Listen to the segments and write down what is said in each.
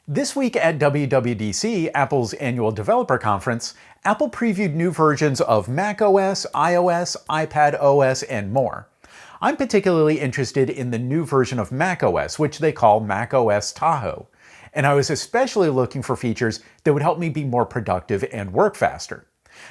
This week at WWDC, Apple's annual developer conference, Apple previewed new versions of macOS, iOS, iPadOS, and more. I'm particularly interested in the new version of macOS, which they call macOS Tahoe, and I was especially looking for features that would help me be more productive and work faster.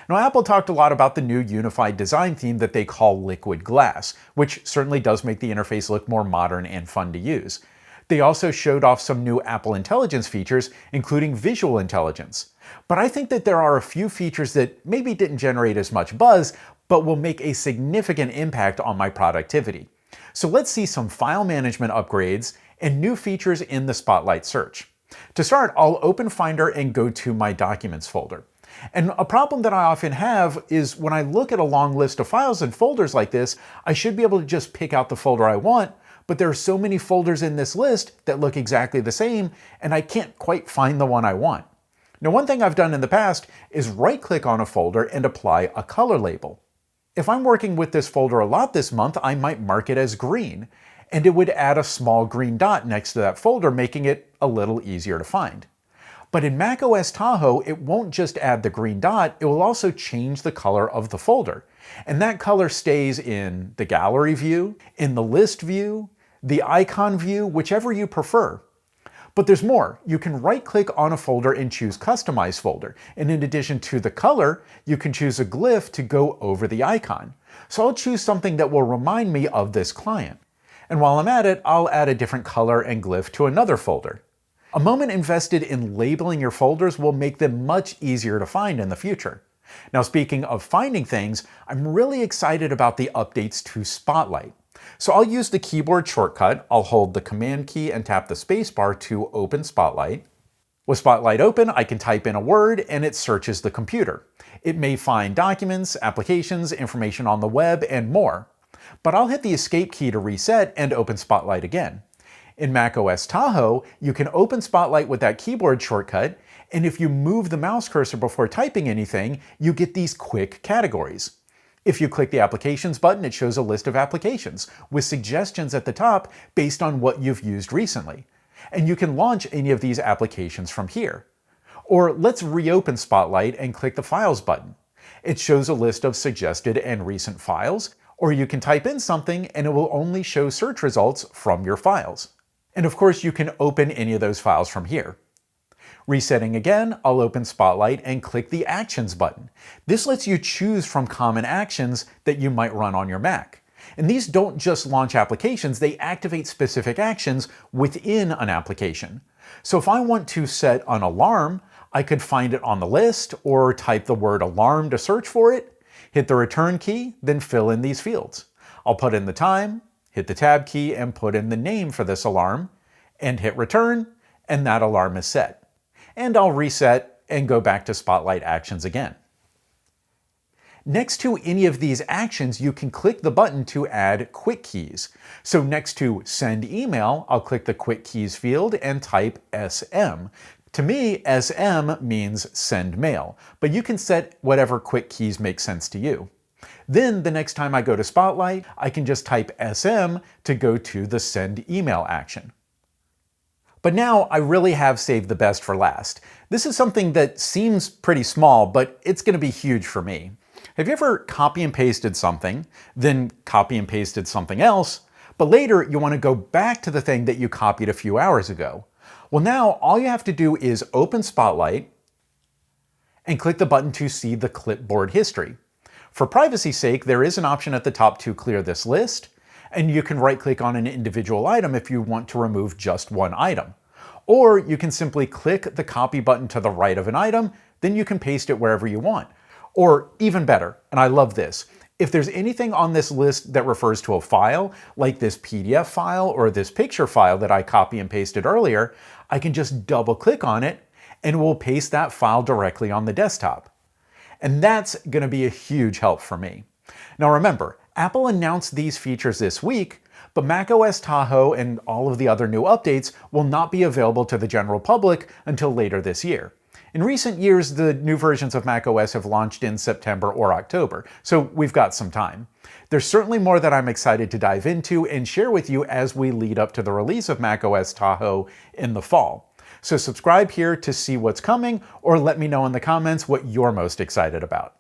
Now, Apple talked a lot about the new unified design theme that they call Liquid Glass, which certainly does make the interface look more modern and fun to use. They also showed off some new Apple Intelligence features, including visual intelligence. But I think that there are a few features that maybe didn't generate as much buzz, but will make a significant impact on my productivity. So let's see some file management upgrades and new features in the Spotlight search. To start, I'll open Finder and go to my Documents folder. And a problem that I often have is when I look at a long list of files and folders like this, I should be able to just pick out the folder I want, but there are so many folders in this list that look exactly the same, and I can't quite find the one I want. Now, one thing I've done in the past is right-click on a folder and apply a color label. If I'm working with this folder a lot this month, I might mark it as green, and it would add a small green dot next to that folder, making it a little easier to find. But in macOS Tahoe, it won't just add the green dot, it will also change the color of the folder. And that color stays in the gallery view, in the list view, the icon view, whichever you prefer. But there's more. You can right-click on a folder and choose Customize Folder. And in addition to the color, you can choose a glyph to go over the icon. So I'll choose something that will remind me of this client. And while I'm at it, I'll add a different color and glyph to another folder. A moment invested in labeling your folders will make them much easier to find in the future. Now, speaking of finding things, I'm really excited about the updates to Spotlight. So I'll use the keyboard shortcut. I'll hold the Command key and tap the spacebar to open Spotlight. With Spotlight open, I can type in a word and it searches the computer. It may find documents, applications, information on the web, and more. But I'll hit the Escape key to reset and open Spotlight again. In macOS Tahoe, you can open Spotlight with that keyboard shortcut, and if you move the mouse cursor before typing anything, you get these quick categories. If you click the Applications button, it shows a list of applications with suggestions at the top based on what you've used recently. And you can launch any of these applications from here. Or let's reopen Spotlight and click the Files button. It shows a list of suggested and recent files, or you can type in something and it will only show search results from your files. And of course, you can open any of those files from here. Resetting again, I'll open Spotlight and click the Actions button. This lets you choose from common actions that you might run on your Mac. And these don't just launch applications, they activate specific actions within an application. So if I want to set an alarm, I could find it on the list or type the word alarm to search for it, hit the Return key, then fill in these fields. I'll put in the time, hit the Tab key and put in the name for this alarm, and hit Return, and that alarm is set. And I'll reset and go back to Spotlight Actions again. Next to any of these actions, you can click the button to add quick keys. So next to Send Email, I'll click the Quick Keys field and type SM. To me, SM means Send Mail, but you can set whatever quick keys make sense to you. Then the next time I go to Spotlight, I can just type SM to go to the Send Email action. But now I really have saved the best for last. This is something that seems pretty small, but it's going to be huge for me. Have you ever copy and pasted something, then copy and pasted something else, but later you want to go back to the thing that you copied a few hours ago? Well, now all you have to do is open Spotlight and click the button to see the Clipboard History. For privacy's sake, there is an option at the top to clear this list, and you can right-click on an individual item if you want to remove just one item. Or you can simply click the copy button to the right of an item, then you can paste it wherever you want. Or even better, and I love this, if there's anything on this list that refers to a file, like this PDF file or this picture file that I copy and pasted earlier, I can just double-click on it and it will paste that file directly on the desktop. And that's going to be a huge help for me. Now remember, Apple announced these features this week, but macOS Tahoe and all of the other new updates will not be available to the general public until later this year. In recent years, the new versions of macOS have launched in September or October, so we've got some time. There's certainly more that I'm excited to dive into and share with you as we lead up to the release of macOS Tahoe in the fall. So subscribe here to see what's coming, or let me know in the comments what you're most excited about.